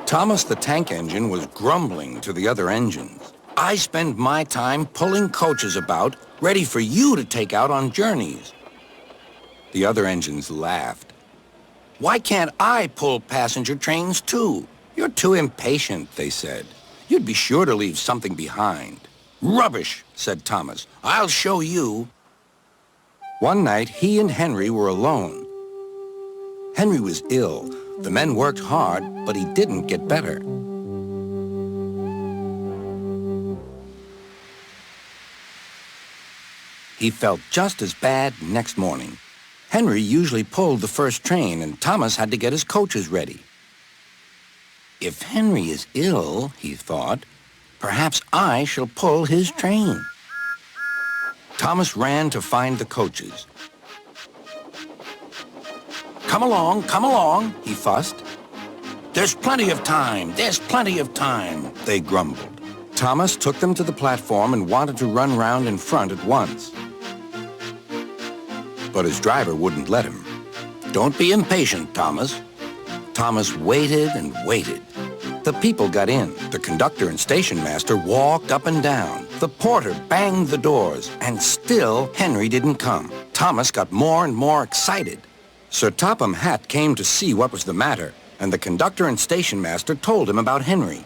Thomas the tank engine was grumbling to the other engines. I spend my time pulling coaches about, ready for you to take out on journeys. The other engines laughed. Why can't I pull passenger trains too? You're too impatient, they said. You'd be sure to leave something behind. Rubbish, said Thomas. I'll show you. One night, he and Henry were alone. Henry was ill. The men worked hard, but he didn't get better. He felt just as bad next morning. Henry usually pulled the first train, and Thomas had to get his coaches ready. If Henry is ill, he thought, perhaps I shall pull his train. Thomas ran to find the coaches. Come along, he fussed. There's plenty of time, they grumbled. Thomas took them to the platform and wanted to run round in front at once. But his driver wouldn't let him. Don't be impatient, Thomas. Thomas waited and waited. The people got in. The conductor and stationmaster walked up and down. The porter banged the doors, and still Henry didn't come. Thomas got more and more excited. Sir Topham Hatt came to see what was the matter, and the conductor and stationmaster told him about Henry.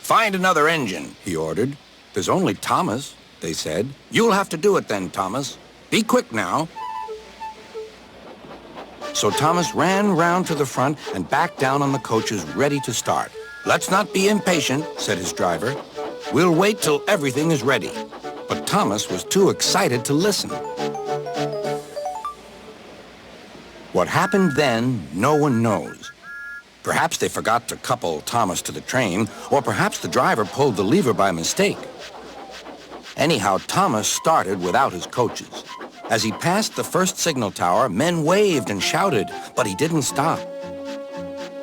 Find another engine, he ordered. There's only Thomas, they said. You'll have to do it then, Thomas. Be quick now. So Thomas ran round to the front and back down on the coaches, ready to start. Let's not be impatient, said his driver. We'll wait till everything is ready. But Thomas was too excited to listen. What happened then, no one knows. Perhaps they forgot to couple Thomas to the train, or perhaps the driver pulled the lever by mistake. Anyhow, Thomas started without his coaches. As he passed the first signal tower, men waved and shouted, but he didn't stop.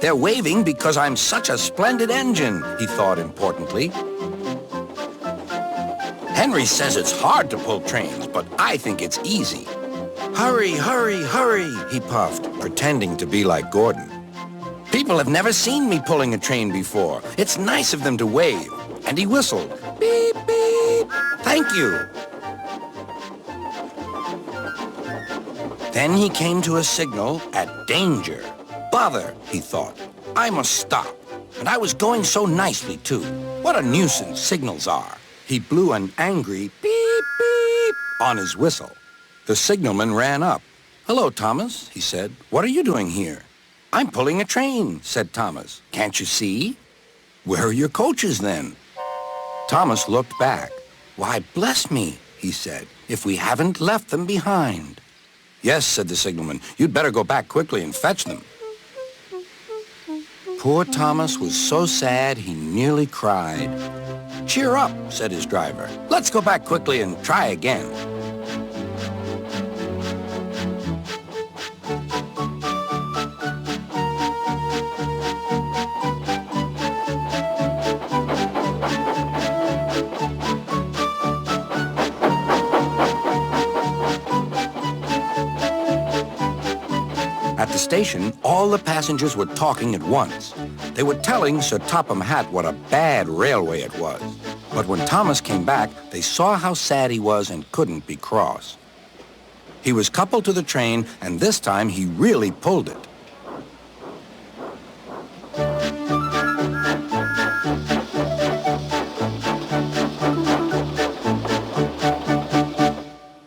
They're waving because I'm such a splendid engine, he thought importantly. Henry says it's hard to pull trains, but I think it's easy. Hurry, hurry, hurry, he puffed, pretending to be like Gordon. People have never seen me pulling a train before. It's nice of them to wave. And he whistled. Beep, beep. Thank you. Then he came to a signal at danger. Bother, he thought. I must stop. And I was going so nicely, too. What a nuisance signals are. He blew an angry beep, beep on his whistle. The signalman ran up. Hello, Thomas, he said. What are you doing here? I'm pulling a train, said Thomas. Can't you see? Where are your coaches, then? Thomas looked back. Why, bless me, he said, if we haven't left them behind. Yes, said the signalman. You'd better go back quickly and fetch them. Poor Thomas was so sad he nearly cried. Cheer up, said his driver. Let's go back quickly and try again. At the station, all the passengers were talking at once. They were telling Sir Topham Hatt what a bad railway it was. But when Thomas came back, they saw how sad he was and couldn't be cross. He was coupled to the train, and this time he really pulled it.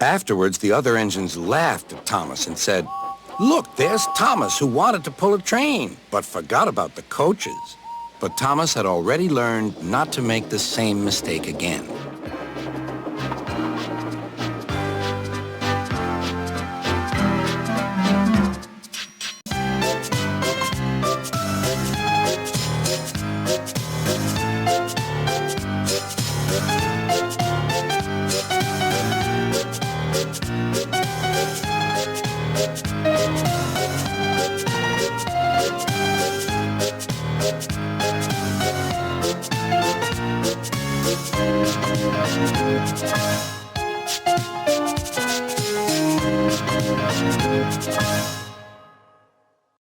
Afterwards, the other engines laughed at Thomas and said, Look, there's Thomas who wanted to pull a train, but forgot about the coaches. But Thomas had already learned not to make the same mistake again.